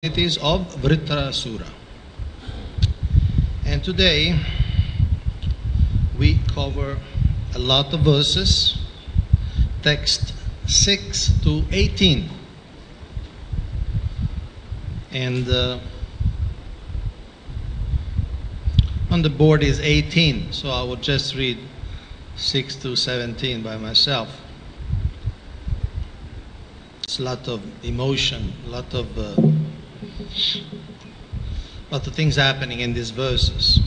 It is of Vritrasura. And today we cover a lot of verses, text 6 to 18. And on the board is 18, so I will just read 6 to 17 by myself. It's a lot of emotion, a lot of things happening in these verses.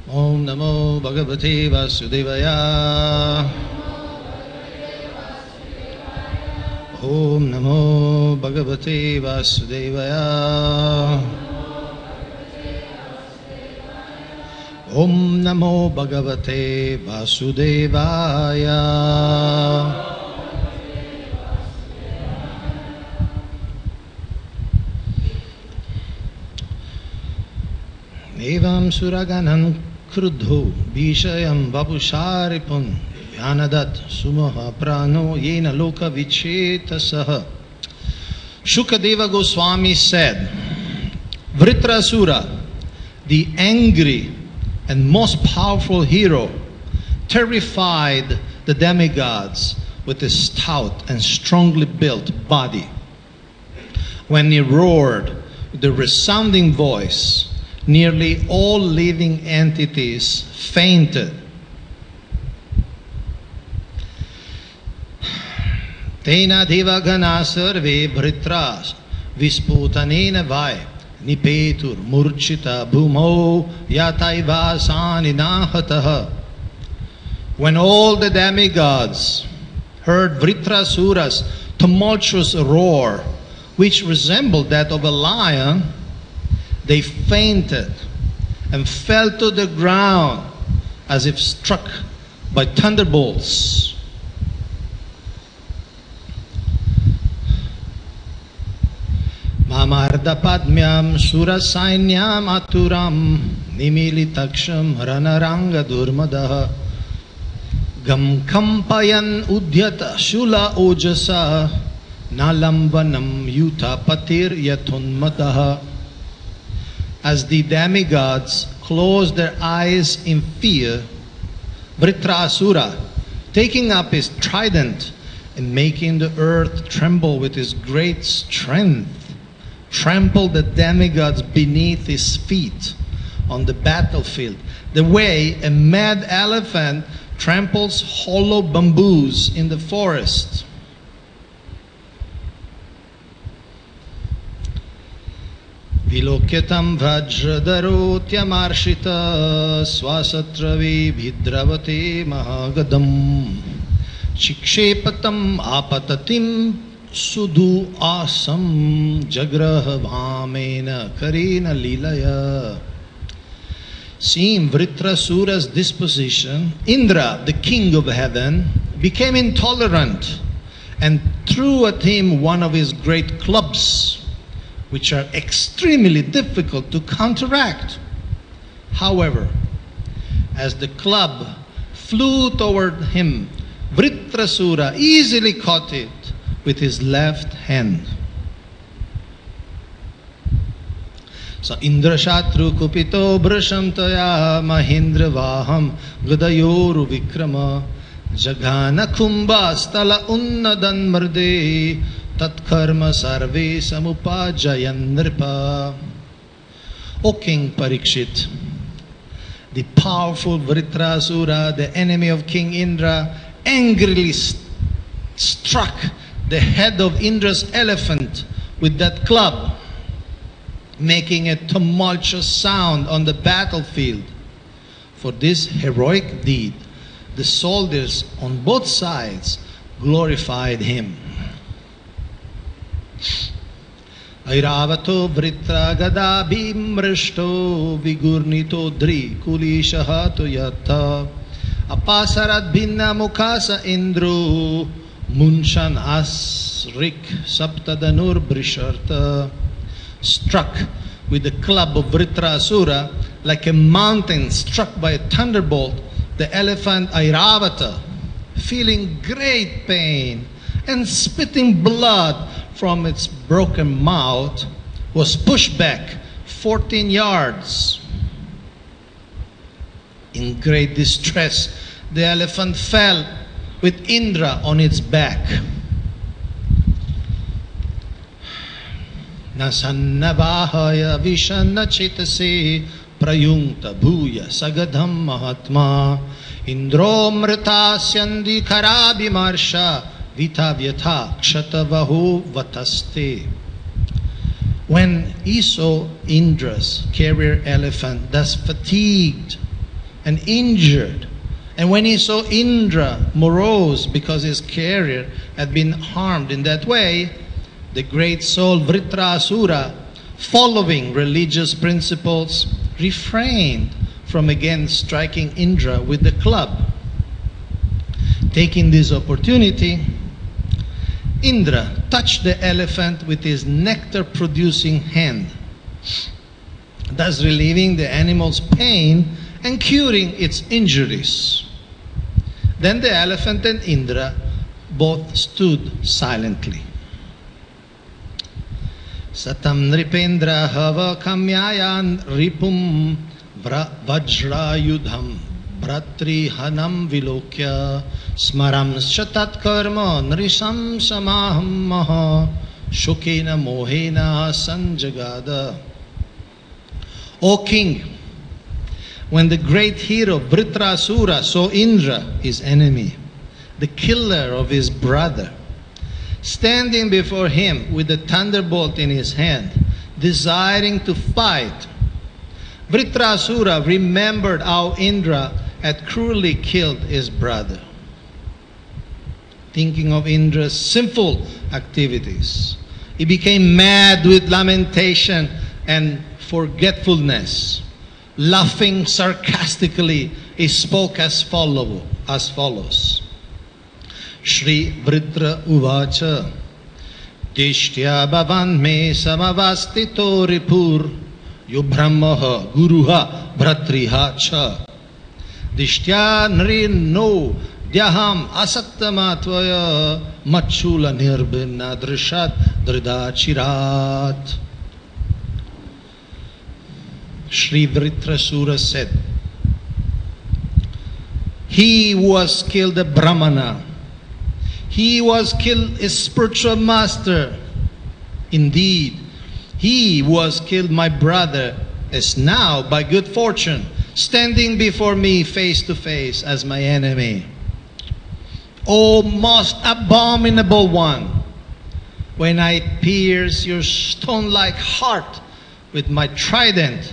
Om Namo Bhagavate Vasudevaya. Om Namo Bhagavate Vasudevaya. Om Namo Bhagavate Vasudevaya. Evam suraganam krudho bishayam vapusharipun vyanadat sumaha prano yena loka vichetasaha. Shukadeva Goswami said, Vritrasura, the angry and most powerful hero, terrified the demigods with his stout and strongly built body. When he roared with a resounding voice, nearly all living entities fainted. Tena devagana sarve bhritras visputanena vai nipetur murchita bhumo yataiva saninahataha. When all the demigods heard Vritrasura's tumultuous roar, which resembled that of a lion, they fainted and fell to the ground as if struck by thunderbolts. Mamarda padmyam surasainyam aturam nimilitaksham ranaranga durmadaha gam kampayan udhyata shula ojasa nalamvanam yuta patir yathunmataha. As the demigods closed their eyes in fear, Vritrasura, taking up his trident and making the earth tremble with his great strength, trampled the demigods beneath his feet on the battlefield, the way a mad elephant tramples hollow bamboos in the forest. Vilokyatam vajradarotyamarshita swasatravi bhidravate mahagadam shikshepatam apatatim sudhu asam jagraha vamena karina lilaya. Seeing Vritrasura's disposition, Indra, the king of heaven, became intolerant and threw at him one of his great clubs, which are extremely difficult to counteract. However, as the club flew toward him, Vritrasura easily caught it with his left hand. Sa Indra Shatru Kupito Brashamtaya Mahindra Vaham Gadayoru Vikrama Jagana Kumbha Stala Unnadan Marde Tatkarma sarve samupajayan nripa. O King Parikshit, the powerful Vritrasura, the enemy of King Indra, angrily struck the head of Indra's elephant with that club, making a tumultuous sound on the battlefield. For this heroic deed, the soldiers on both sides glorified him. Airavato vritra gada bhimrishto vigurnito dri kulishaha tuyata apasarat bhinna mukhasa indro munshan asrik saptadanur brisharta. Struck with the club of Vritrasura like a mountain struck by a thunderbolt, the elephant Airavata, feeling great pain, and spitting blood, from its broken mouth was pushed back 14 yards. In great distress, the elephant fell with Indra on its back. Nasannavahaya vishanna chitase prayunta bhuya sagadham mahatma indro mritasyandi karabimarsha vitavyatha kshatavahu vataste. When he saw Indra's carrier elephant thus fatigued and injured, and when he saw Indra morose because his carrier had been harmed in that way, the great soul Vritrasura, following religious principles, refrained from again striking Indra with the club. Taking this opportunity, Indra touched the elephant with his nectar-producing hand, thus relieving the animal's pain and curing its injuries. Then the elephant and Indra both stood silently. Satam nripendra hava kamyayan ripum vajrayudham Bhatrihanam vilokya smaram shatat karma nrisam samaham maha shukena mohena sanjagada. O king, when the great hero Vritrasura saw Indra, his enemy, the killer of his brother, standing before him with a thunderbolt in his hand, desiring to fight, Vritrasura remembered how Indra had cruelly killed his brother. Thinking of Indra's sinful activities, he became mad with lamentation and forgetfulness. Laughing sarcastically, he spoke as follows. Shri Vritra Uvacha Tishtya Bhavan Me Samavastito Ripur Yubhramaha Guruha Bhatriha Cha Dishtya Nrino Dyaham Asaktamattvaya Machula Nirbhinna Drishat Dridachirat. Shri Vritrasura said, he who has killed the Brahmana, he who has killed his spiritual master, indeed, he who has killed my brother is now, by good fortune, standing before me face to face as my enemy. O most abominable one, when I pierce your stone-like heart with my trident,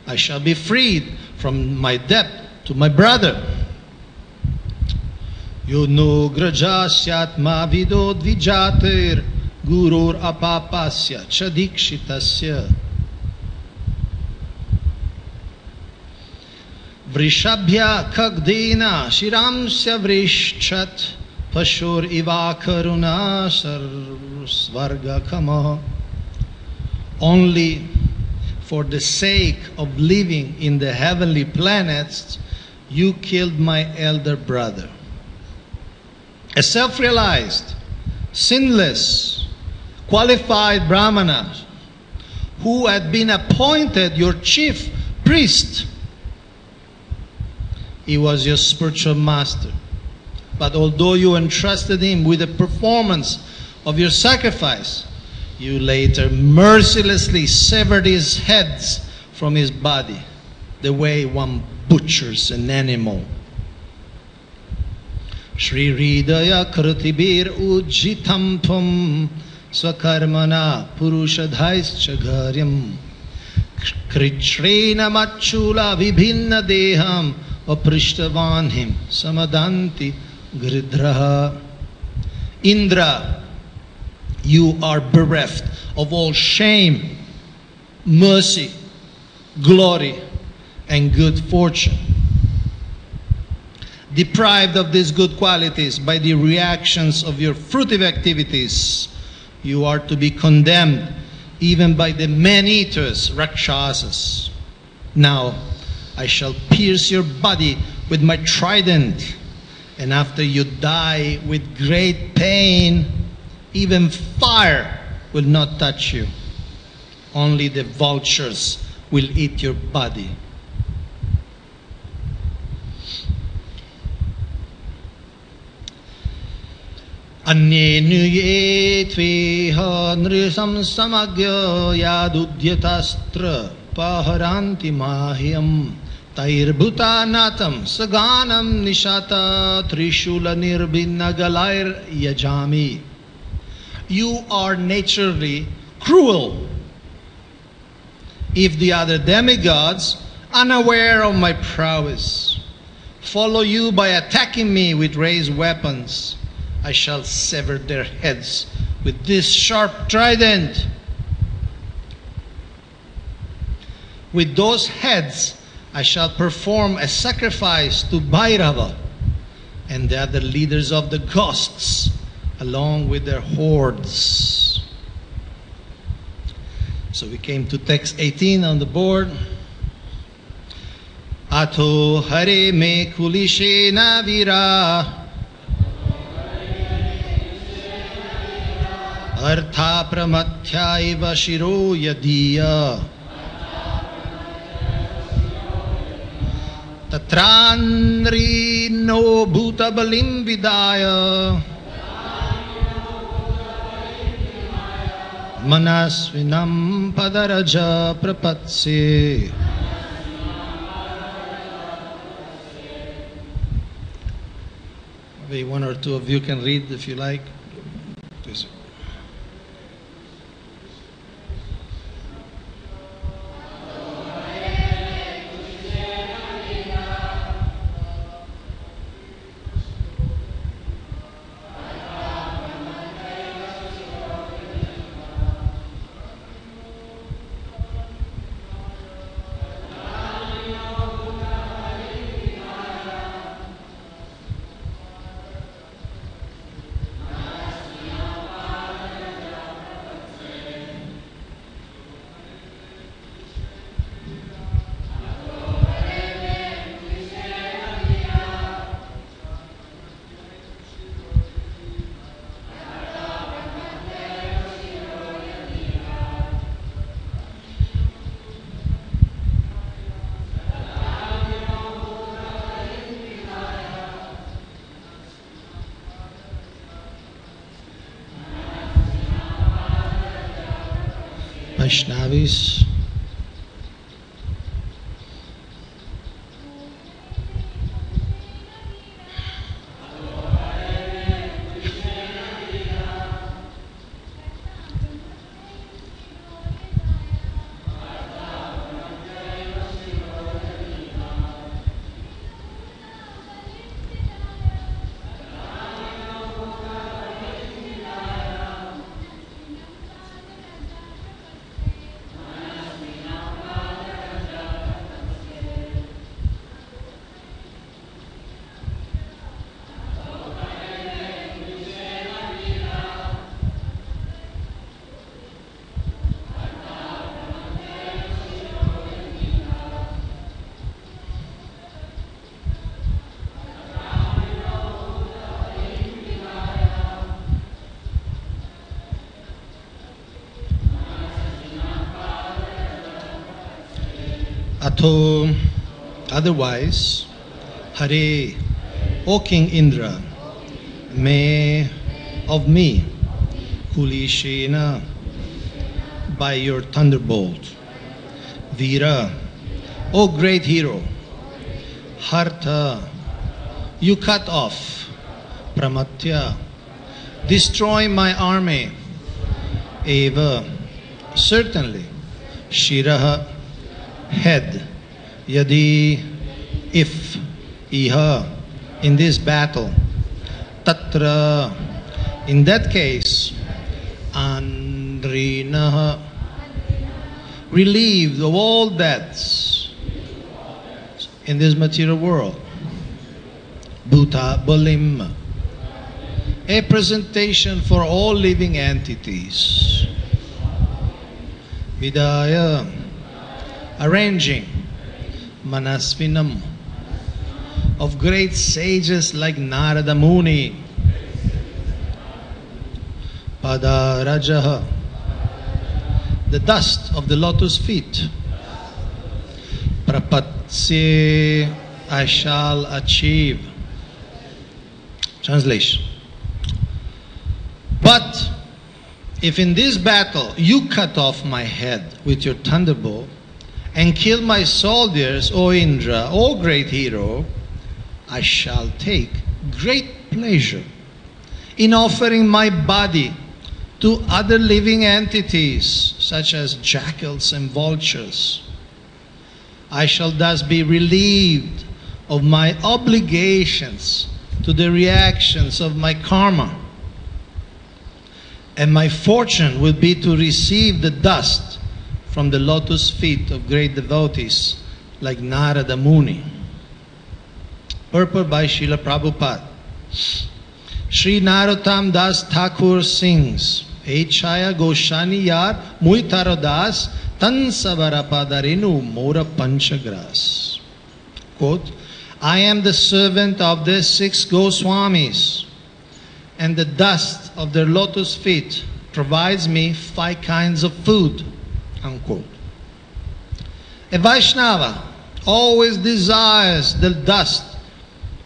I shall be freed from my debt to my brother. Yuno grajasyatma vidod vijatir gurur apapasya chadikshitasya. Vrishabhya kagdena shiramsya vrishchat pashur iva karuna svarga kama. Only for the sake of living in the heavenly planets, you killed my elder brother. A self-realized, sinless, qualified Brahmana who had been appointed your chief priest. He was your spiritual master. But although you entrusted him with the performance of your sacrifice, you later mercilessly severed his heads from his body, the way one butchers an animal. Shri Hridaya Krutibir Ujjitam Tvam Swakarmana Purushadhaischa Garyam Krichrena Machula Vibhinna Deham Aprishtavanhim Samadanti Gridraha. Indra, you are bereft of all shame, mercy, glory, and good fortune. Deprived of these good qualities by the reactions of your fruitive activities, you are to be condemned even by the man-eaters, Rakshasas. Now, I shall pierce your body with my trident, and after you die with great pain, even fire will not touch you. Only the vultures will eat your body. Annye tveha nrisam samagya yadudyastra paharanti mahyam tairbhutanatam saganam nishata trishula nirbhinnagalair yajami. You are naturally cruel. If the other demigods, unaware of my prowess, follow you by attacking me with raised weapons, I shall sever their heads with this sharp trident. With those heads I shall perform a sacrifice to Bhairava and the other leaders of the ghosts, along with their hordes. So we came to text 18 on the board. Ato hare me kulishena vira artha pramathya shiro yadiya tatranri no bhuta balim vidaya manasvinam padaraja prapatse. Maybe one or two of you can read if you like. Please. Vaishnavis, Atho, otherwise, Hare, O King Indra, may of me, Kulishena, by your thunderbolt, Vira, O great hero, Hartha, you cut off, Pramatya, destroy my army, Eva, certainly, Shiraha, head, Yadi, if, Iha, in this battle, Tatra, in that case, Andrinaha, relieved of all debts in this material world, Bhuta Balim, a presentation for all living entities, Vidaya, arranging, Manasvinam, of great sages like Narada Muni, Pada Rajaha, the dust of the lotus feet. Prapatsye, I shall achieve. Translation. But if in this battle you cut off my head with your thunderbolt and kill my soldiers, O Indra, O great hero, I shall take great pleasure in offering my body to other living entities such as jackals and vultures. I shall thus be relieved of my obligations to the reactions of my karma. And my fortune will be to receive the dust from the lotus feet of great devotees like Narada Muni. Purport by Srila Prabhupada. Sri Narottam Das Thakur sings, Echaya Goshani Yar Muitaro Das Tan Savara Padarinu Mora Panchagras. Quote, I am the servant of the 6 Goswamis, and the dust of their lotus feet provides me 5 kinds of food. Unquote. A Vaishnava always desires the dust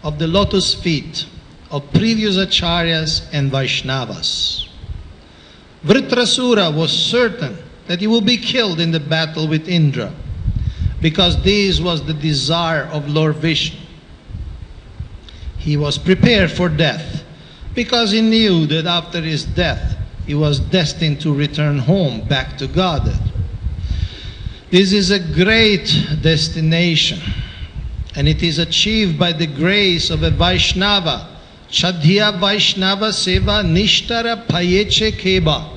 of the lotus feet of previous acharyas and Vaishnavas. Vritrasura was certain that he would be killed in the battle with Indra, because this was the desire of Lord Vishnu. He was prepared for death, because he knew that after his death, he was destined to return home back to Godhead. This is a great destination, and it is achieved by the grace of a Vaishnava. Chadhya Vaishnava Seva Nishtara Payeche Keba.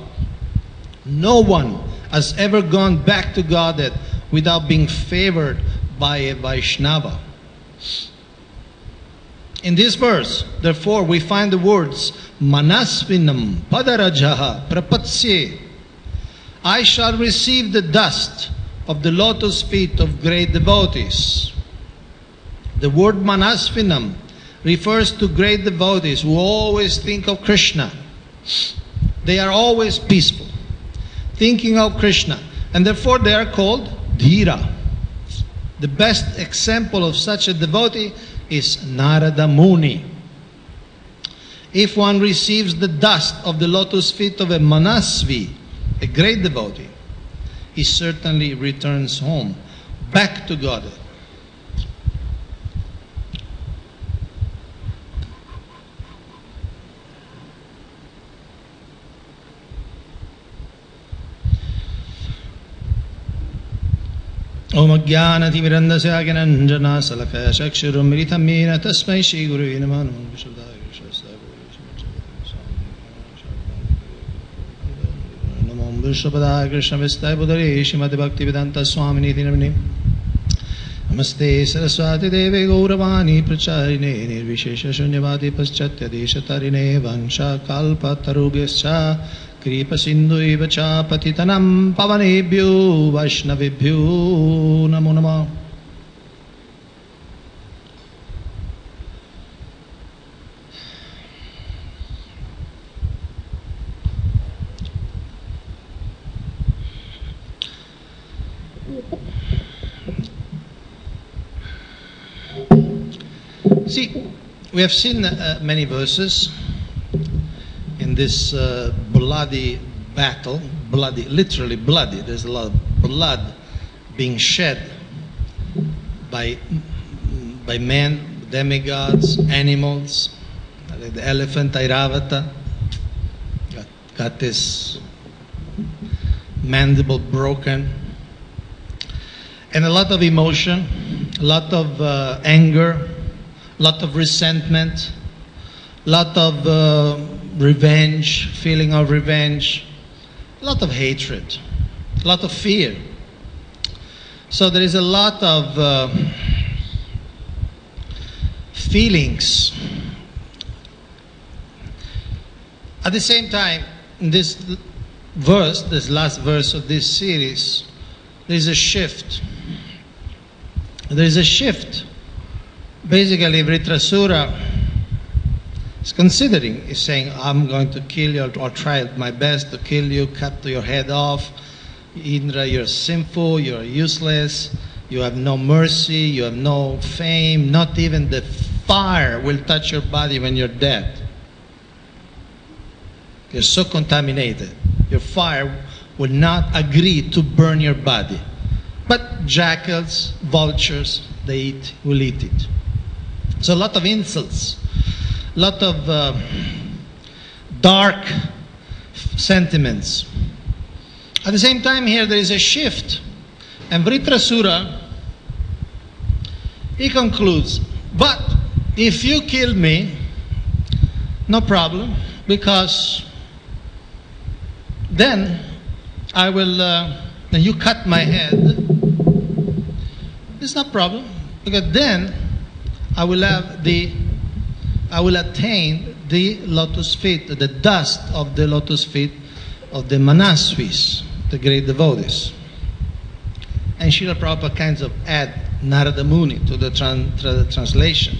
No one has ever gone back to Godhead without being favored by a Vaishnava. In this verse, therefore, we find the words Manasvinam Padarajaha Prapatsye. I shall receive the dust of the lotus feet of great devotees. The word Manasvinam refers to great devotees who always think of Krishna. They are always peaceful, thinking of Krishna, and therefore they are called Dhira. The best example of such a devotee is Narada Muni. If one receives the dust of the lotus feet of a Manasvi, a great devotee, he certainly returns home, back to Godhead. Om Ajnanatimirandasya Gyananjana Salakaya Chakshurum Mritamena Tasmai Shri Gurave Namah. Namo Vishwapadaya Krishna Vistaya Budare Shrimati Bhaktivedanta Swamini Namini. Namaste Saraswati Deve Gauravani Pracharine Nirvishesha Shunyavadi Paschatya Deshatarine Vansha Kalpa Tarubhyascha Kripa Sindhu Ivacha Patitanam Pavanebhyo Vaishnavibhyo Namo Namah. See, we have seen many verses in this bloody battle, bloody, literally bloody. There's a lot of blood being shed by men, demigods, animals, like the elephant Airavata got his mandible broken, and a lot of emotion, a lot of anger, a lot of resentment, a lot of revenge, feeling of revenge, a lot of hatred, a lot of fear. So there is a lot of feelings. At the same time, in this verse, this last verse of this series, there is a shift. There is a shift. Basically, Vritrasura is considering, is saying, I'm going to kill you, or try my best to kill you, cut your head off, Indra, you're sinful, you're useless, you have no mercy, you have no fame, not even the fire will touch your body when you're dead. You're so contaminated. Your fire will not agree to burn your body. But jackals, vultures, will eat it. So a lot of insults, a lot of dark sentiments. At the same time here there is a shift. And Vritrasura, he concludes, but if you kill me, no problem, because then I will, then you cut my head, it's no problem, because then I will attain the lotus feet, the dust of the lotus feet of the Manasvis, the great devotees. And Srila Prabhupada kinds of add Narada Muni to the translation,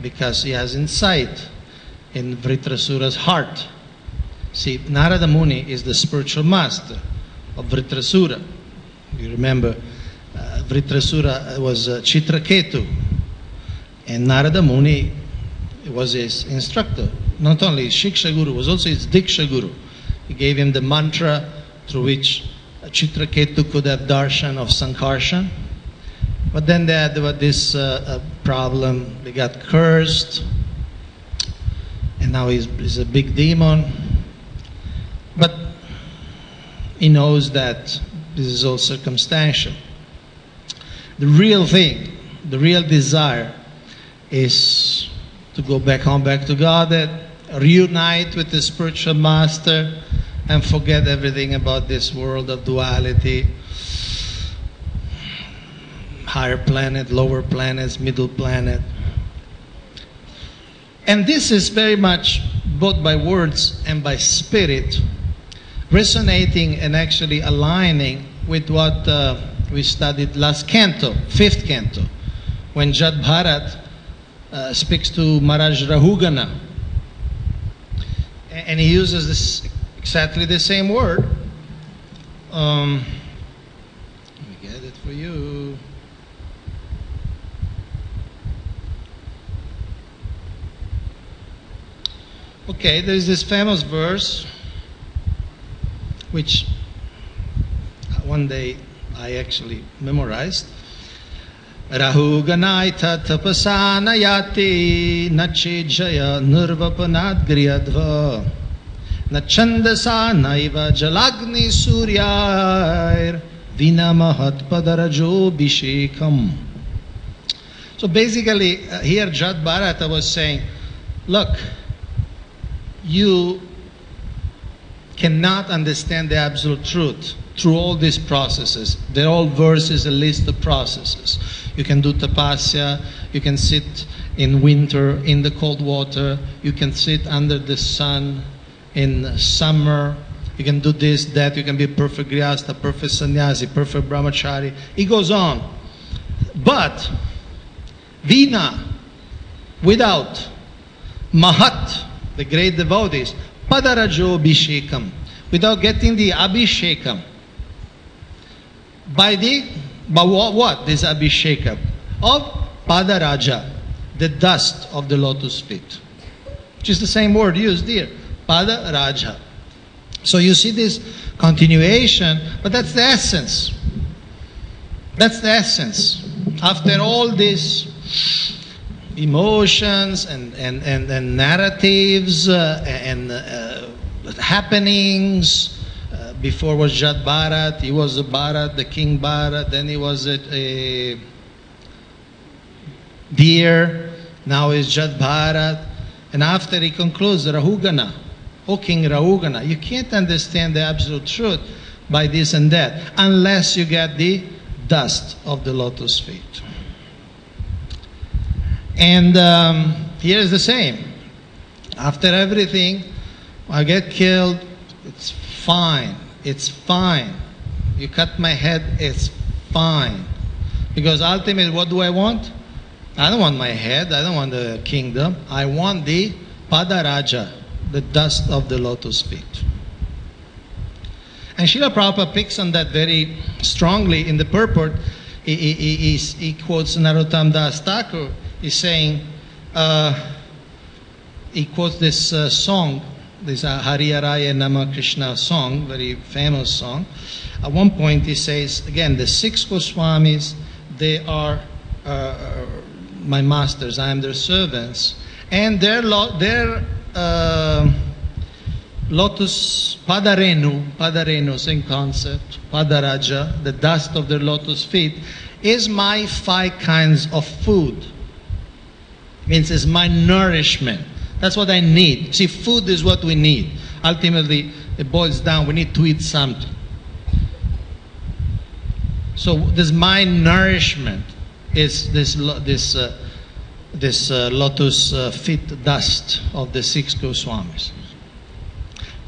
because he has insight in Vritrasura's heart. See, Narada Muni is the spiritual master of Vritrasura. You remember, Vritrasura was Chitraketu, and Narada Muni was his instructor. Not only Shiksha Guru, was also his Diksha Guru. He gave him the mantra through which Chitraketu could have darshan of Sankarshan. But then there was this problem. They got cursed, and now he's a big demon. But he knows that this is all circumstantial. The real thing, the real desire is to go back home, back to God, reunite with the spiritual master, and forget everything about this world of duality, higher planet, lower planets, middle planet. And this is very much, both by words and by spirit, resonating and actually aligning with what we studied last canto, 5th canto, when Jad Bharat speaks to Maharaj Rahugana. And he uses this exactly the same word. Let me get it for you. Okay, there is this famous verse which one day I actually memorized. Rahuganaita tapasanayati nachejaya nirvapanad griyadva nachandasa naiva jalagni suryair vinamahat padarajo bishekam. So basically here Jad Bharata was saying, look, you cannot understand the absolute truth through all these processes. They're all verses, a list of processes. You can do tapasya, you can sit in winter in the cold water, you can sit under the sun in summer, you can do this, that, you can be perfect grihastha, perfect sannyasi, perfect brahmachari. It goes on. But vina, without mahat, the great devotees, padarajo abhishekam, without getting the abhishekam. By what? This abhishekam of padaraja, the dust of the lotus feet, which is the same word used here, padaraja. So you see this continuation, but that's the essence. That's the essence. After all this emotions and narratives and happenings. Before was Jad Bharat, he was a Bharat, the King Bharat, then he was a deer, now he's Jad Bharat. And after he concludes, Rahugana, O King Rahugana, you can't understand the absolute truth by this and that unless you get the dust of the lotus feet. And here is the same. After everything, I get killed, it's fine. It's fine. You cut my head, it's fine. Because ultimately, what do I want? I don't want my head, I don't want the kingdom. I want the padaraja, the dust of the lotus feet. And Srila Prabhupada picks on that very strongly in the purport. He quotes Narottam Das Thakur. He's saying, he quotes this song, this Hari Araya Nama Krishna song, very famous song. At one point he says, again, the 6 Goswamis, they are my masters, I am their servants. And their lotus Padarenu, same concept, Padaraja, the dust of their lotus feet, is my 5 kinds of food. Means it's my nourishment. That's what I need. See, food is what we need. Ultimately, it boils down, we need to eat something. So this my nourishment is this lotus feet dust of the 6 Goswamis.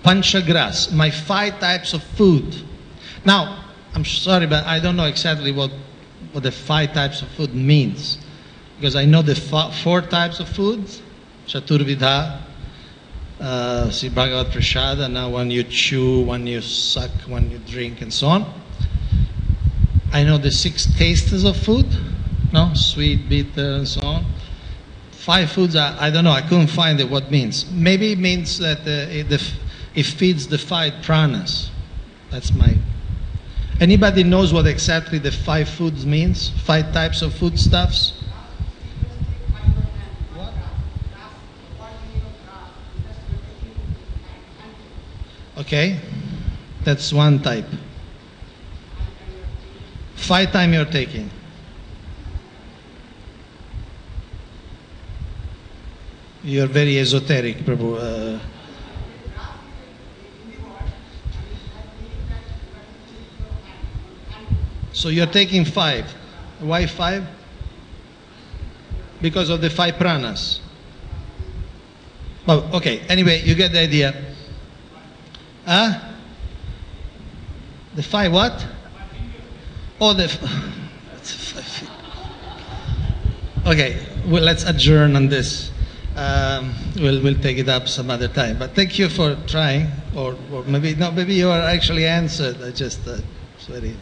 Panchagras, my 5 types of food. Now, I'm sorry, but I don't know exactly what the 5 types of food means. Because I know the 4 types of foods, Chaturvidha, see Bhagavad Prasada, now one you chew, one you suck, one you drink, and so on. I know the 6 tastes of food, no? Sweet, bitter, and so on. 5 foods, I don't know, I couldn't find it, what it means. Maybe it means that it feeds the 5 pranas. That's my... Anybody knows what exactly the 5 foods means? 5 types of foodstuffs? Okay, that's one type. 5 times you're taking. You're very esoteric, Prabhu. So you're taking 5. Why 5? Because of the 5 pranas. Well, okay, anyway, you get the idea. The 5 what? Oh, the... Okay, well, let's adjourn on this. We'll take it up some other time. But thank you for trying, or maybe you are actually answered. I just it's very...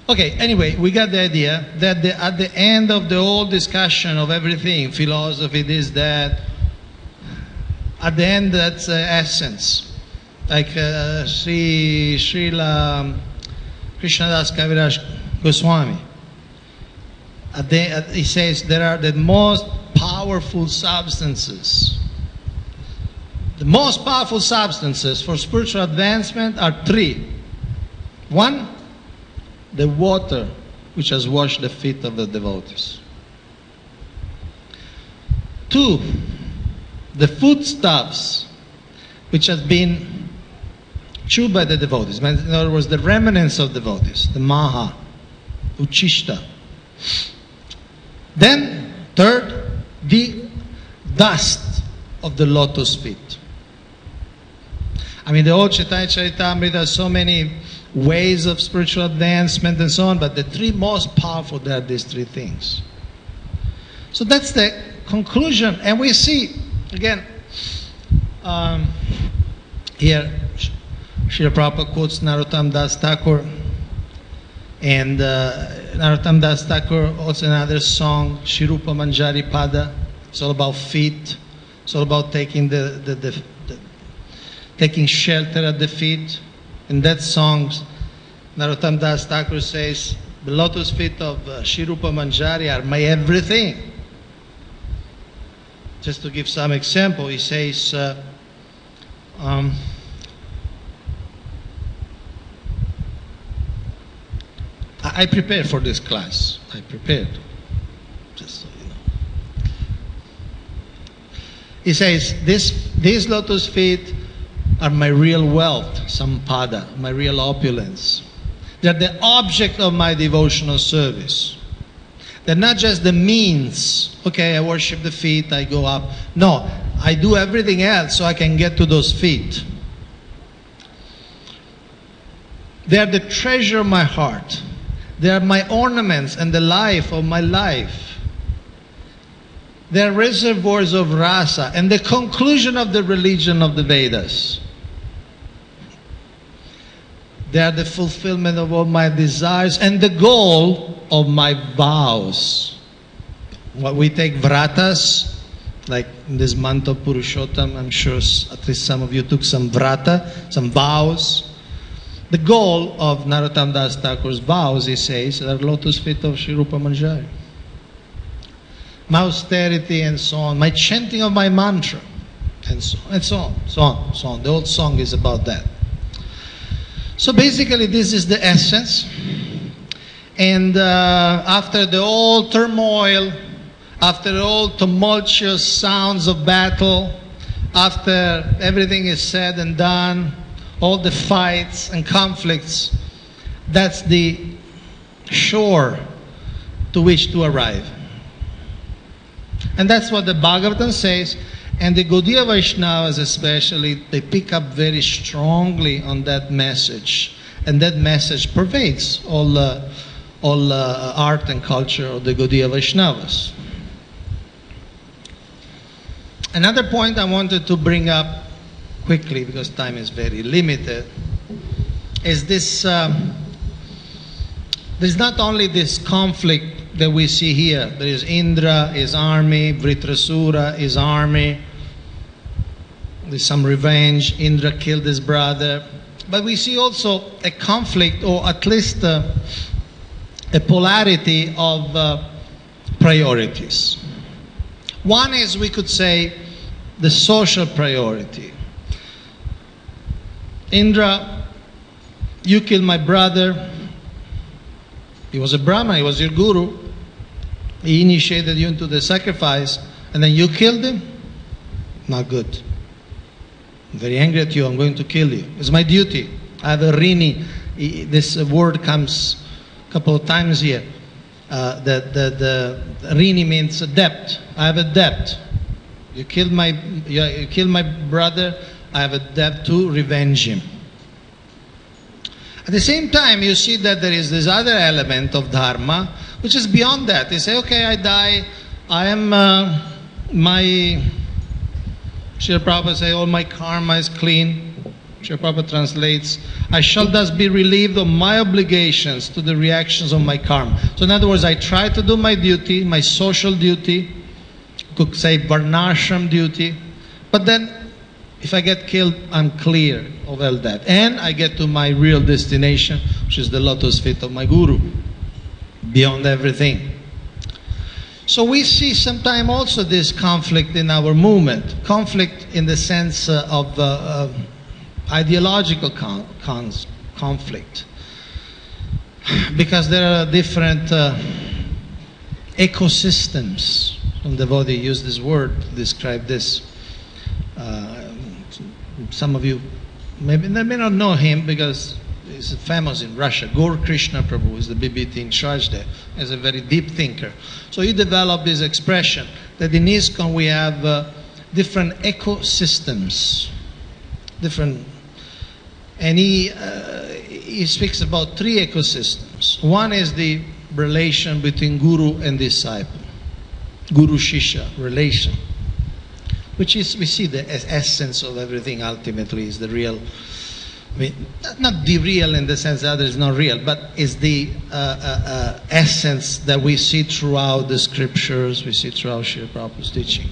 Okay, anyway, we got the idea that at the end of the whole discussion of everything, philosophy, this, that, at the end, that's essence. Like Srila Krishnadas Kaviraj Goswami. He says there are the most powerful substances. The most powerful substances for spiritual advancement are 3. 1, the water which has washed the feet of the devotees. 2, the foodstuffs which has been chewed by the devotees. In other words, the remnants of devotees, the maha, uchishta. Then, 3rd, the dust of the lotus feet. I mean, the old Chaitanya Charitamrita has so many ways of spiritual advancement and so on, but the 3 most powerful, there are these 3 things. So that's the conclusion. And we see, again, here, Srila Prabhupada quotes Narottam Das Thakur, and Narottam Das Thakur also another song, Shirupa Manjari Pada. It's all about feet. It's all about taking taking shelter at the feet. In that song, Narottam Das Thakur says, the lotus feet of Shirupa Manjari are my everything. Just to give some example, he says, I prepared for this class. I prepared. Just so you know. He says, these lotus feet are my real wealth, sampada, my real opulence. They're the object of my devotional service. They're not just the means. Okay, I worship the feet, I go up. No, I do everything else so I can get to those feet. They are the treasure of my heart. They are my ornaments and the life of my life. They are reservoirs of rasa and the conclusion of the religion of the Vedas. They are the fulfillment of all my desires and the goal of my vows. What we take vratas, like in this month of Purushottam, I'm sure at least some of you took some vrata, some vows. The goal of Narottam Das Thakur's vows, he says, are lotus feet of Sri Rupa Manjari. My austerity and so on, my chanting of my mantra, and so on, and so on, so on, so on. The old song is about that. So basically this is the essence. And after the old turmoil, after the old tumultuous sounds of battle, after everything is said and done, all the fights and conflicts, that's the shore to which to arrive. And that's what the Bhagavatam says, and the Gaudiya Vaishnavas especially, they pick up very strongly on that message, and that message pervades all art and culture of the Gaudiya Vaishnavas. Another point I wanted to bring up quickly, because time is very limited, is this, there's not only this conflict that we see here. There is Indra, his army, Vritrasura, his army. There's some revenge. Indra killed his brother. But we see also a conflict, or at least a polarity of priorities. One is, we could say, the social priority. Indra, you killed my brother. He was a Brahman, he was your guru. He initiated you into the sacrifice, and then you killed him? Not good. I'm very angry at you, I'm going to kill you. It's my duty. I have a rini. This word comes a couple of times here. The rini means a debt. I have a debt. You killed my brother, I have a debt to revenge him. At the same time, you see that there is this other element of dharma, which is beyond that. They say, okay, I die, I am, Srila Prabhupada say, all my karma is clean. Srila Prabhupada translates, I shall thus be relieved of my obligations to the reactions of my karma. So in other words, I try to do my duty, my social duty, could say varnashram duty, but then if I get killed, I'm clear of all that. And I get to my real destination, which is the lotus feet of my guru, beyond everything. So we see sometimes also this conflict in our movement. Conflict in the sense of ideological conflict. Because there are different ecosystems. Some devotee used this word to describe this. Some of you may not know him because he's famous in Russia. Gaur Krishna Prabhu is the BBT in charge there. He's a very deep thinker. So he developed this expression that in ISKCON we have different ecosystems. And he speaks about three ecosystems. One is the relation between guru and disciple. Guru-Shishya relation. Which is, we see the essence of everything ultimately is the real, I mean, not the real in the sense that other is not real, but is the essence that we see throughout the scriptures, we see throughout Srila Prabhupada's teaching.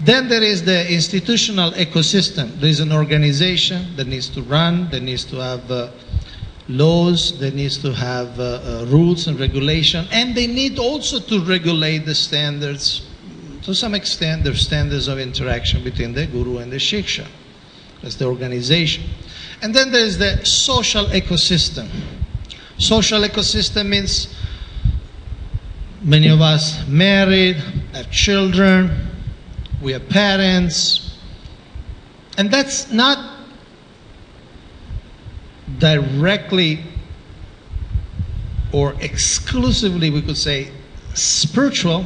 Then there is the institutional ecosystem. There is an organization that needs to run, that needs to have laws, that needs to have rules and regulation, and they need also to regulate the standards. To some extent, there are standards of interaction between the guru and the shiksha. That's the organization. And then there is the social ecosystem. Social ecosystem means many of us married, have children, we have parents. And that's not directly or exclusively, we could say, spiritual.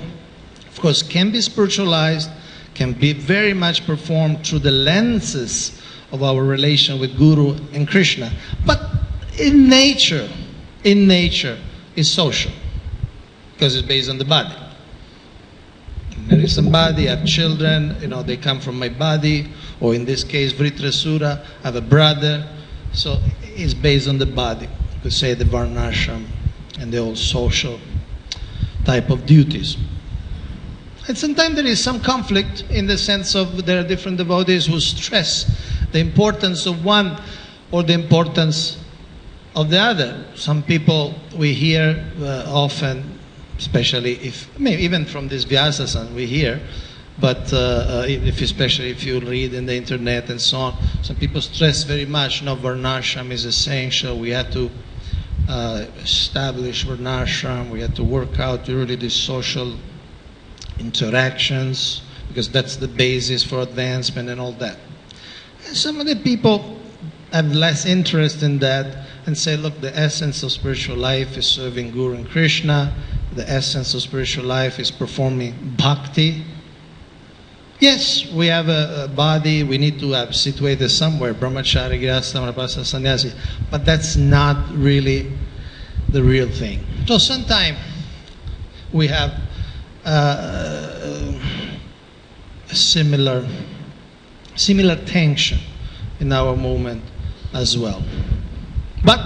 Of course, can be spiritualized, can be very much performed through the lenses of our relation with Guru and Krishna. But in nature is social, because it's based on the body. Marry somebody, have children, they come from my body, or in this case, Vritrasura, I have a brother, So it's based on the body. You could say the varnashram and the old social type of duties. And sometimes there is some conflict in the sense of there are different devotees who stress the importance of one or the importance of the other. Some people we hear often, especially if, maybe even from this Vyasa-san we hear, but especially if you read in the internet and so on, some people stress very much, varnashram is essential, we have to establish varnashram, we have to work out really the social interactions, because that's the basis for advancement and all that. And some of the people have less interest in that and say, look, the essence of spiritual life is serving Guru and Krishna, the essence of spiritual life is performing bhakti. Yes, we have a body, we need to have situated somewhere, brahmachari, grihastha, manapasa, sannyasi, but that's not really the real thing. So sometimes we have a similar tension in our movement as well. But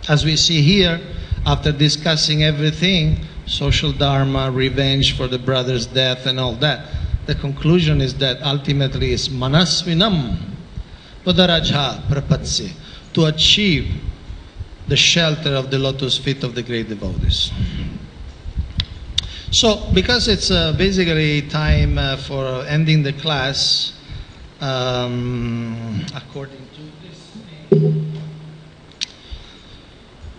as we see here, after discussing everything, social dharma, revenge for the brother's death and all that, the conclusion is that ultimately it's manasvinam padaraja prapatsi, to achieve the shelter of the lotus feet of the great devotees. So, because it's basically time for ending the class, according to this thing,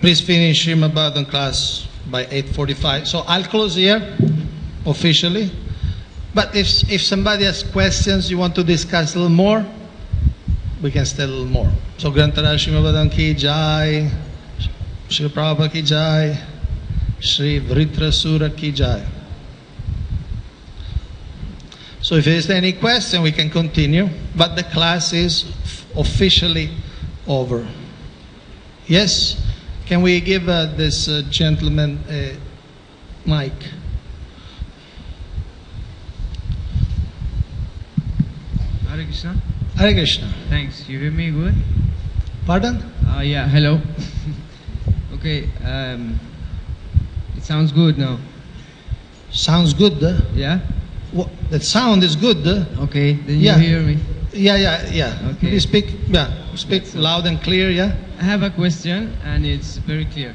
please finish Srimad Bhagavatam class by 8:45. So I'll close here officially. But if somebody has questions, you want to discuss a little more, we can stay a little more. So Grantara Srimad Bhagavatam ki jai, Shri Prabhupada ki jai, Shri Vritrasura ki jai. So if there is any question, we can continue, but the class is officially over. Yes? Can we give this gentleman a mic? Hare Krishna. Hare Krishna. Thanks. You hear me good? Pardon? Yeah, hello. Okay, it sounds good now. Sounds good. Yeah? That sound is good. Okay, then Yeah. you hear me. Yeah. Okay. Please speak loud and clear, yeah? I have a question, and it's very clear.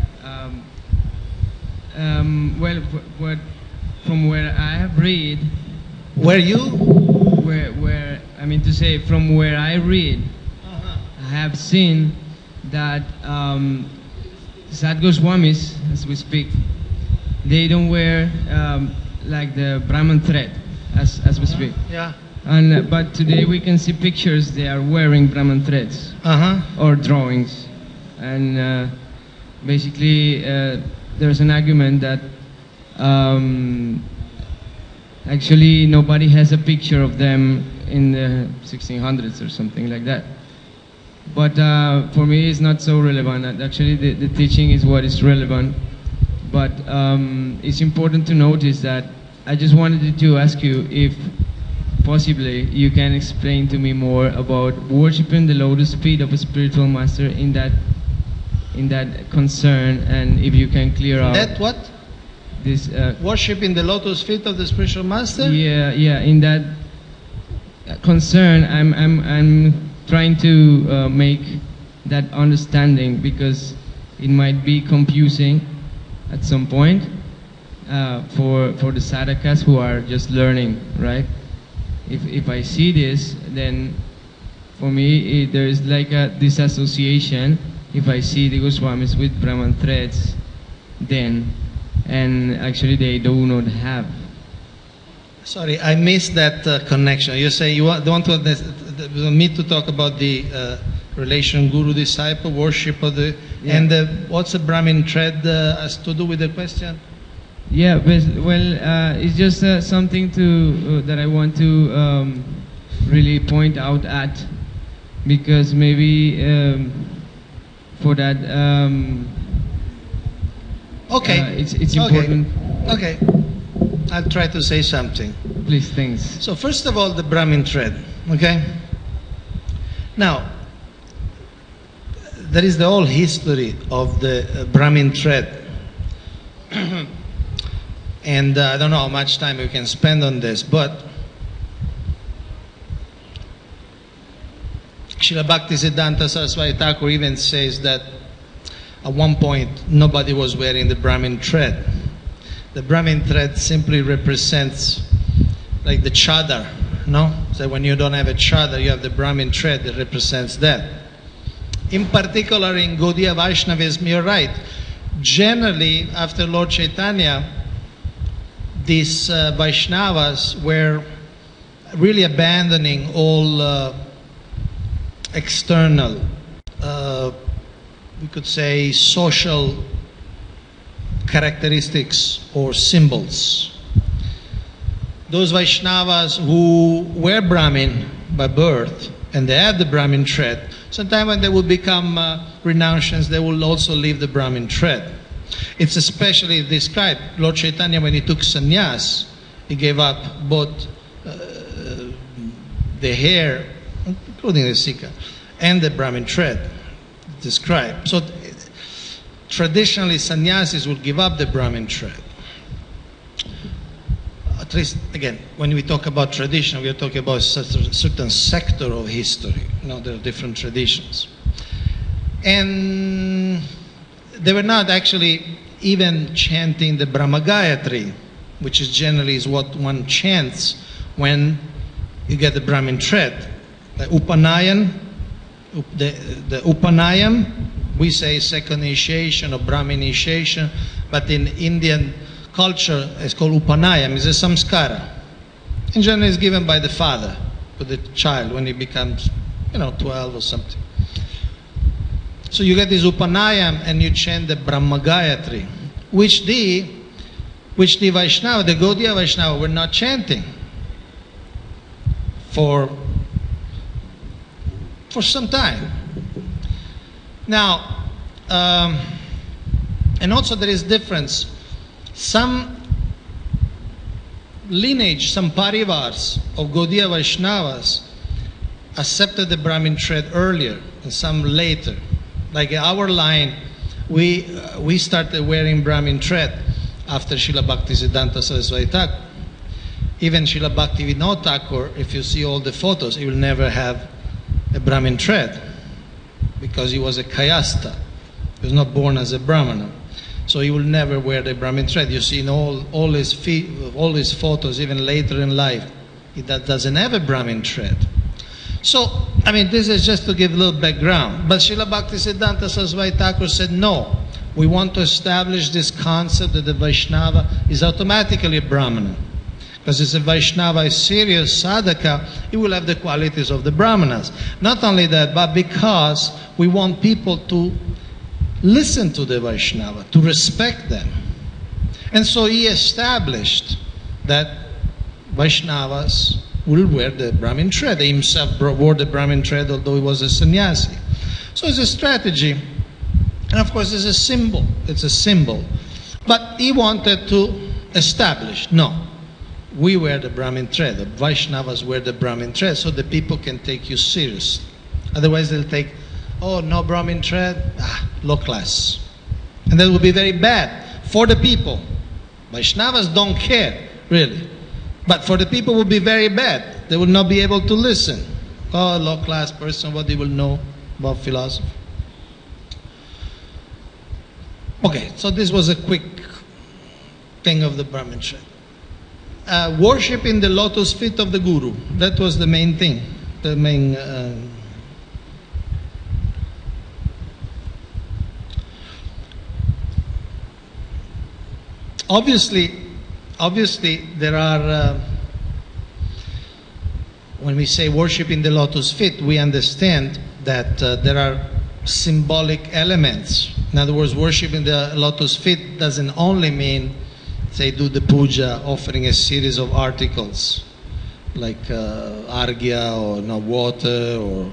Well, from where I have read, Where you? where I mean to say, from where I read, I have seen that Sad Goswamis, as we speak, they don't wear like the Brahman thread, as we speak. Yeah. And but today we can see pictures they are wearing Brahman threads or drawings, and basically there's an argument that actually nobody has a picture of them in the 1600s or something like that. But for me, it's not so relevant. Actually, the teaching is what is relevant. But it's important to notice that I just wanted to ask you if possibly you can explain to me more about worshipping the lotus feet of a spiritual master in that concern, and if you can clear out That what? this Worshipping the lotus feet of the spiritual master? yeah, in that concern, I'm trying to make that understanding, because it might be confusing at some point for the sadhakas who are just learning, right? If I see this, then for me there is like a disassociation if I see the Goswamis with Brahman threads, then, and actually they do not have. Sorry, I missed that connection. You say you want me to talk about the relation guru-disciple, worship of the, and what's the Brahmin thread has to do with the question? Yeah, well, it's just something to that I want to really point out at, because maybe for that it's important. Okay, I'll try to say something. Please, thanks. So first of all, the Brahmin thread. Okay. Now, That is the whole history of the Brahmin thread. And I don't know how much time we can spend on this, but Srila Bhaktisiddhanta Saraswati Thakur even says that at one point nobody was wearing the Brahmin thread. The Brahmin thread simply represents like the chadar, no? So when you don't have a chadar, you have the Brahmin thread that represents that. In particular in Gaudiya Vaishnavism, you're right. Generally, after Lord Chaitanya, these Vaishnavas were really abandoning all external, we could say, social characteristics or symbols. Those Vaishnavas who were Brahmin by birth and they had the Brahmin thread, sometime when they will become renounciants, they will also leave the Brahmin thread. It's especially described, Lord Chaitanya, when he took sannyas, he gave up both the hair, including the sikha, and the Brahmin thread described. So traditionally, sannyasis would give up the Brahmin thread. At least, again, when we talk about tradition, we are talking about a certain sector of history. You know, there are different traditions. And they were not actually even chanting the Brahma Gayatri, which is generally what one chants when you get the Brahmin thread. The Upanayan, the Upanayam, we say second initiation or Brahmin initiation, but in Indian culture it's called Upanayam, it's a samskara. In general it's given by the father to the child when he becomes, 12 or something. So you get this Upanayam and you chant the Brahma Gayatri, which the Vaishnava, the Gaudiya Vaishnava, were not chanting for some time. Now, and also there is difference. Some lineage, some parivars of Gaudiya Vaishnavas accepted the Brahmin thread earlier and some later. Like our line, we started wearing Brahmin thread after Srila Bhaktisiddhanta Saraswati Thakur. Even Srila Bhaktivinoda Thakur, if you see all the photos, he will never have a Brahmin thread because he was a Kayasta. He was not born as a Brahmana. So he will never wear the Brahmin thread. You see in all his photos, even later in life, he doesn't have a Brahmin thread. So, this is just to give a little background. But Srila Bhaktisiddhanta Saraswati Thakur said, no, we want to establish this concept that the Vaishnava is automatically a Brahmana. Because it's a Vaishnava, a serious sadhaka, he will have the qualities of the Brahmanas. Not only that, but because we want people to listen to the Vaishnava, to respect them. And so he established that Vaishnavas will wear the Brahmin thread. He himself wore the Brahmin thread, although he was a sannyasi. So it's a strategy. And of course it's a symbol. It's a symbol. But he wanted to establish, no, we wear the Brahmin thread. The Vaishnavas wear the Brahmin thread so the people can take you seriously. Otherwise they'll take, oh, no Brahmin thread, low class. And that would be very bad for the people. Vaishnavas don't care, really. But for the people it would be very bad. They will not be able to listen. Oh, low class person, what they will know about philosophy. Okay, so this was a quick thing of the Brahmin thread. Worshipping the lotus feet of the Guru. That was the main thing. The main... Obviously, there are, when we say worshiping the lotus feet, we understand that there are symbolic elements. In other words, worshiping the lotus feet doesn't only mean, say, do the puja, offering a series of articles, like arghya or water or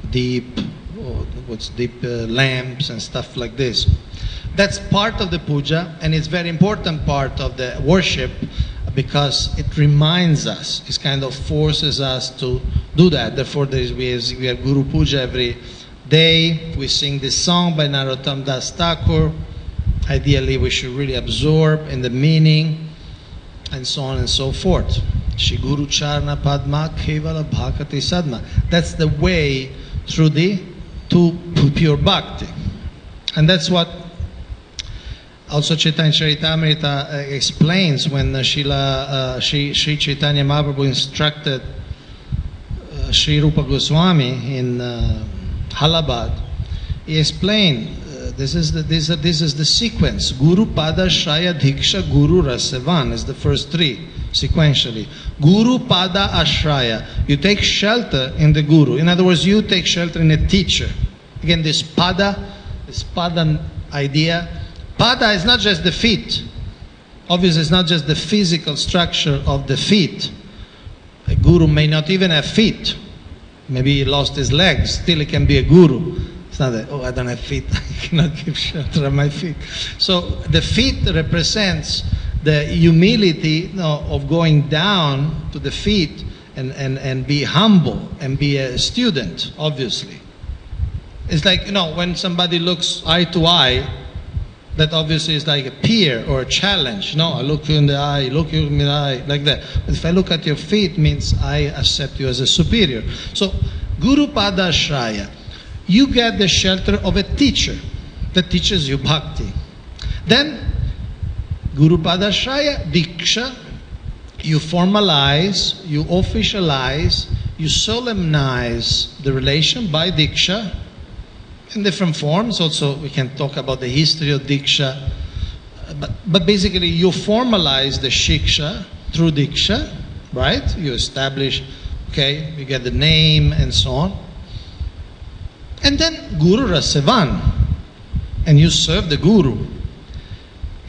deep, or lamps and stuff like this. That's part of the puja, and it's a very important part of the worship because it reminds us, it kind of forces us to do that. Therefore, we have Guru Puja every day. We sing this song by Narottam Das Thakur. Ideally, we should really absorb in the meaning, and so on and so forth. Shri Guru Charna Padma Kevala Bhakati Sadma. That's the way through to pure bhakti. And that's what also Chaitanya Charitamrita explains when Sri Chaitanya Mahaprabhu instructed Sri Rupa Goswami in Halabad. He explained this is the sequence. Guru Pada Shraya Diksha Guru Rasevan is the first three sequentially. Guru Pada Ashraya. You take shelter in the Guru. In other words, you take shelter in a teacher. Again, this Pada idea. Pada is not just the feet. Obviously, it's not just the physical structure of the feet. A guru may not even have feet. Maybe he lost his legs. Still, he can be a guru. It's not that, oh, I don't have feet. I cannot give shelter on my feet. So the feet represents the humility of going down to the feet and be humble and be a student, obviously. It's like, when somebody looks eye to eye, that obviously is like a peer or a challenge. I look you in the eye, look you in the eye, like that. But if I look at your feet, means I accept you as a superior. So, Guru Pada Shraya. You get the shelter of a teacher that teaches you bhakti. Then, Guru Pada Shraya, Diksha, you formalize, you officialize, you solemnize the relation by Diksha, in different forms. Also, we can talk about the history of Diksha. But basically, you formalize the Shiksha through Diksha, right? You establish, okay, you get the name and so on. And then Guru Rasevan, and you serve the Guru.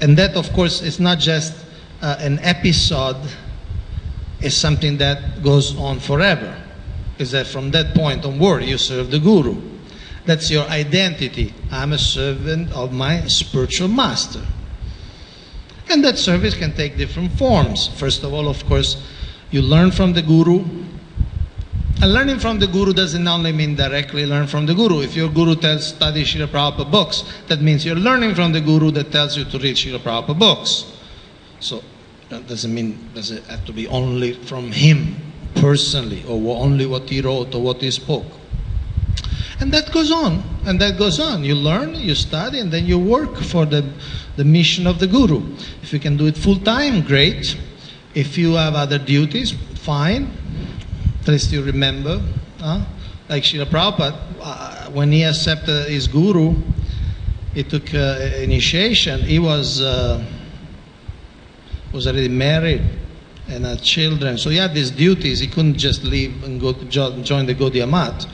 And that, of course, is not just an episode, it's something that goes on forever. Is that from that point onward, you serve the Guru. That's your identity. I'm a servant of my spiritual master. And that service can take different forms. First of all, of course, you learn from the Guru. And learning from the Guru doesn't only mean directly learn from the Guru. If your Guru tells study Srila Prabhupada books, that means you're learning from the Guru that tells you to read Srila Prabhupada books. So that doesn't have to be only from him personally, or only what he wrote or what he spoke. And that goes on, and that goes on. You learn, you study, and then you work for the mission of the Guru. If you can do it full time, great. If you have other duties, fine. At least you remember. Like Srila Prabhupada, when he accepted his Guru, he took initiation. He was already married and had children. So he had these duties. He couldn't just leave and go join the Gaudiya Math.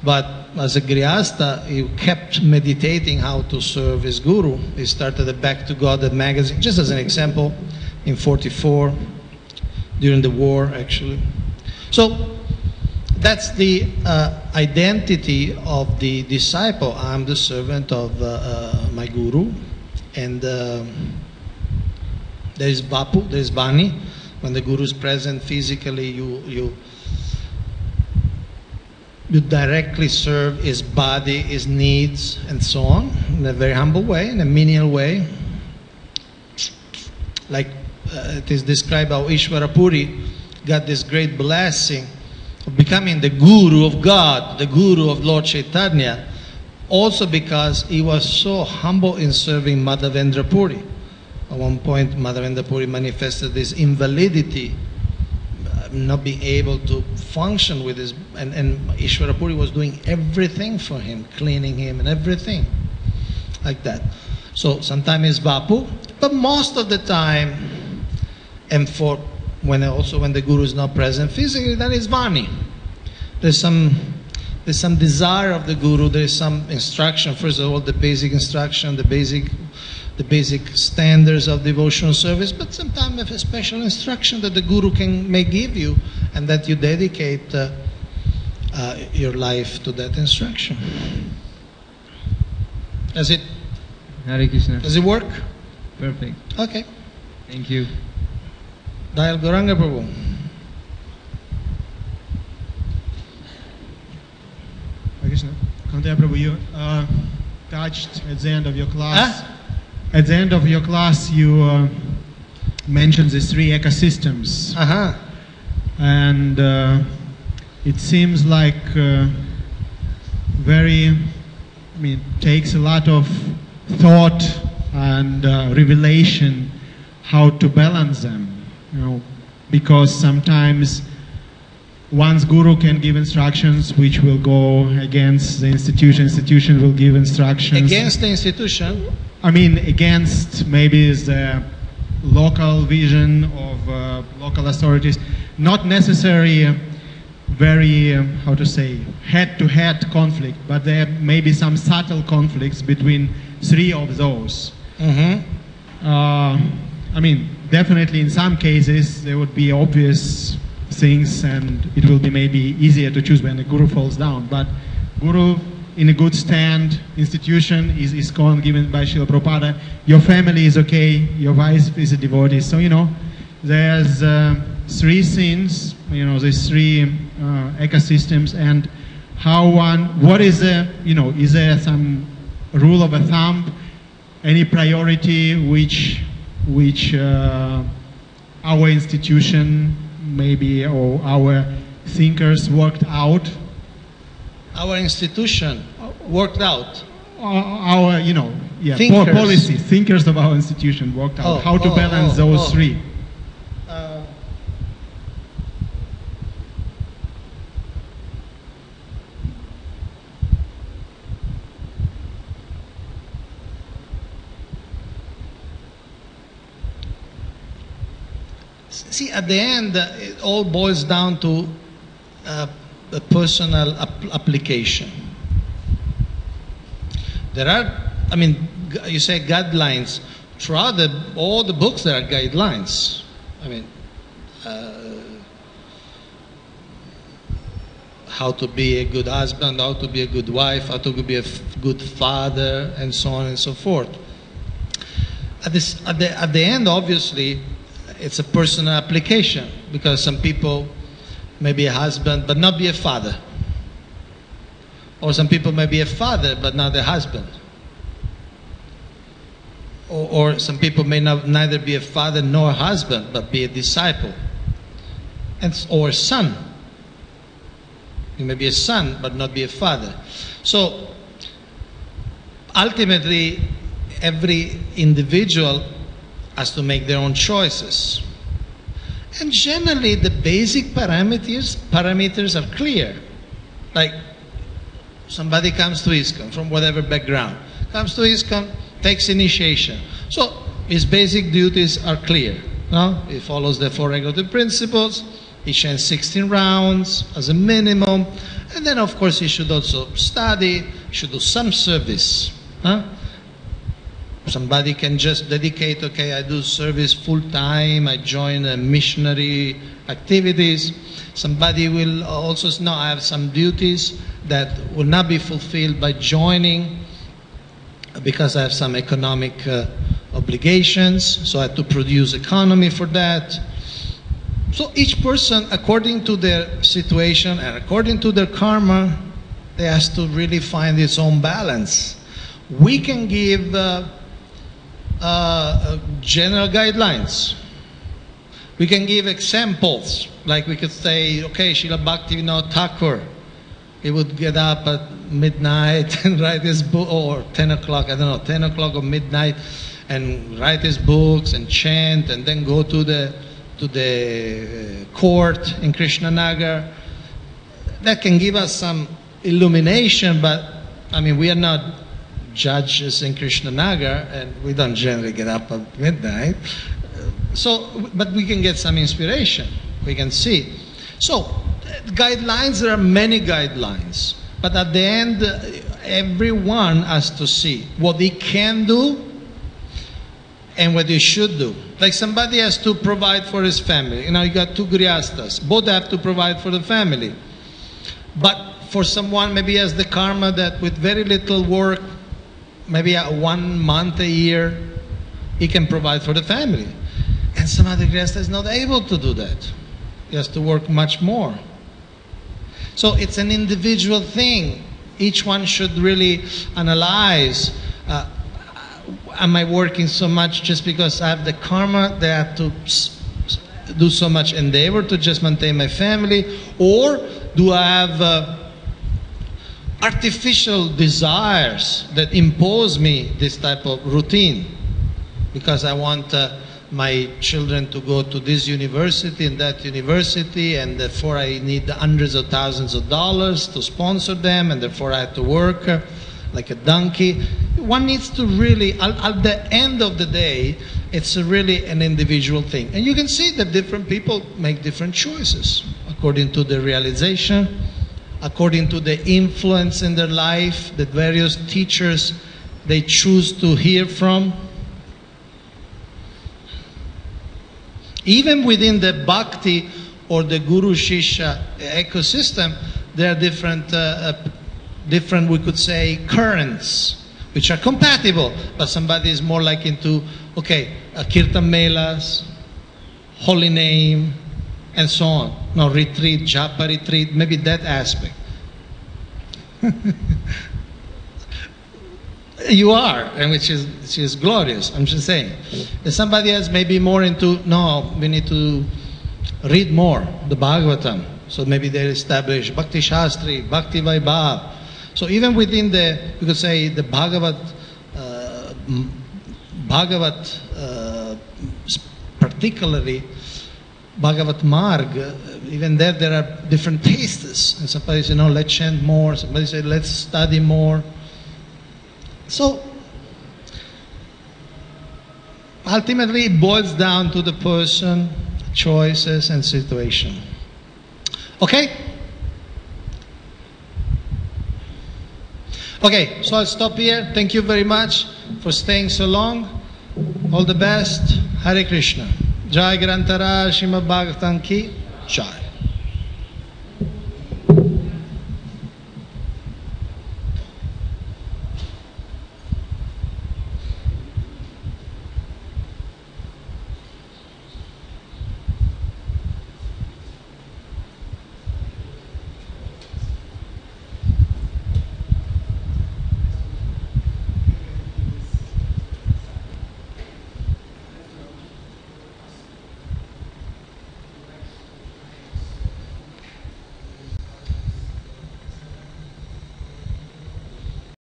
But as a Grihastha, he kept meditating how to serve his Guru. He started a Back to God magazine, just as an example, in 44, during the war, actually. So that's the identity of the disciple. I'm the servant of my Guru. And there is Bapu, there is Bani. When the Guru is present physically, you directly serve his body, his needs, and so on, in a very humble way, in a menial way. Like it is described how Ishvara Puri got this great blessing of becoming the Guru of God, the Guru of Lord Chaitanya, also because he was so humble in serving Madhavendra Puri. At one point, Madhavendra Puri manifested this invalidity, not being able to function with his, and Ishvara Puri was doing everything for him, cleaning him and everything like that. So sometimes it's Bapu, but most of the time, and for when the Guru is not present physically, then it's Vani. There's some desire of the Guru, there is some instruction. First of all, the basic instruction, the basic standards of devotional service, but sometimes a special instruction that the Guru may give you, and that you dedicate your life to that instruction. Does it? Hare Krishna. Does it work? Perfect. Okay. Thank you. Dayal Gauranga Prabhu. Hare Krishna. Kaunteya Prabhu, you touched at the end of your class. Huh? At the end of your class, you mentioned the three ecosystems, Uh-huh. and it seems like takes a lot of thought and revelation how to balance them. You know, because sometimes one's guru can give instructions which will go against the institution. Institution will give instructions Against the institution. I mean, against maybe the local vision of local authorities, not necessarily very, how to say, head-to-head conflict, but there may be some subtle conflicts between three of those. Mm-hmm. I mean, definitely in some cases there would be obvious things and it will be maybe easier to choose when the guru falls down, but guru in a good stand, institution is ISKCON given by Srila Prabhupada, your family is okay, your wife is a devotee, so you know, there's three scenes, you know, there's three ecosystems, and how what is is there some rule of a thumb, any priority which our institution maybe or our thinkers worked out? Our institution worked out. Our, Thinkers. policy, thinkers of our institution worked out how to balance those three. See, at the end, it all boils down to a personal application. There are, you say guidelines. Throughout all the books, there are guidelines. How to be a good husband, how to be a good wife, how to be a good father, and so on and so forth. At the end, obviously, it's a personal application, because some people may be a husband but not be a father. Or some people may be a father but not a husband. Or some people may neither be a father nor a husband but be a disciple. Or a son. You may be a son but not be a father. So ultimately, every individual has to make their own choices. And generally, the basic parameters are clear. Like, somebody comes to ISKCON from whatever background, comes to ISKCON, takes initiation. So his basic duties are clear. No? He follows the 4 regulative principles, he chants 16 rounds as a minimum, and then of course he should also study, should do some service. Huh? Somebody can just dedicate, okay, I do service full time, I join missionary activities. Somebody will also say, no, I have some duties that will not be fulfilled by joining because I have some economic obligations, so I have to produce economy for that. So each person, according to their situation and according to their karma, they have to really find its own balance. We can give general guidelines. We can give examples, like we could say, okay, Srila Bhaktivinoda Thakur, he would get up at midnight and write his book, or 10 o'clock, 10 o'clock or midnight, and write his books and chant, and then go to the court in Krishnanagar. That can give us some illumination, but we are not judges in Krishnanagar, and we don't generally get up at midnight. But we can get some inspiration. We can see. So, guidelines, there are many guidelines. But at the end, everyone has to see what he can do and what he should do. Like somebody has to provide for his family. You got two grihastas. Both have to provide for the family. But for someone, maybe he has the karma that with very little work, maybe 1 month a year, he can provide for the family. And some other grihasta is not able to do that. He has to work much more. So it's an individual thing. Each one should really analyze, am I working so much just because I have the karma that I have to do so much endeavor to just maintain my family? Or do I have artificial desires that impose me this type of routine? Because I want my children to go to this university and that university, and therefore I need hundreds of thousands of dollars to sponsor them, and therefore I have to work like a donkey. One needs to really, at the end of the day, it's really an individual thing. And you can see that different people make different choices according to the realization, according to the influence in their life that various teachers they choose to hear from. Even within the bhakti or the guru shishya ecosystem, there are different, we could say, currents, which are compatible, but somebody is more like into, okay, kirtan melas, holy name, and so on. No, retreat, japa retreat, maybe that aspect. You are, and which is glorious. I'm just saying. If somebody else may be more into, no, we need to read more the Bhagavatam. So maybe they establish Bhakti Shastri, Bhakti Vaibhav. So even within the, you could say, the Bhagavat, particularly Bhagavat Marg, even there are different tastes. And somebody says, let's chant more. Somebody says, let's study more. So, ultimately it boils down to the person, choices, and situation. Okay? Okay, so I'll stop here. Thank you very much for staying so long. All the best. Hare Krishna. Jai Grantara Srimad Bhagavatam Ki Jai.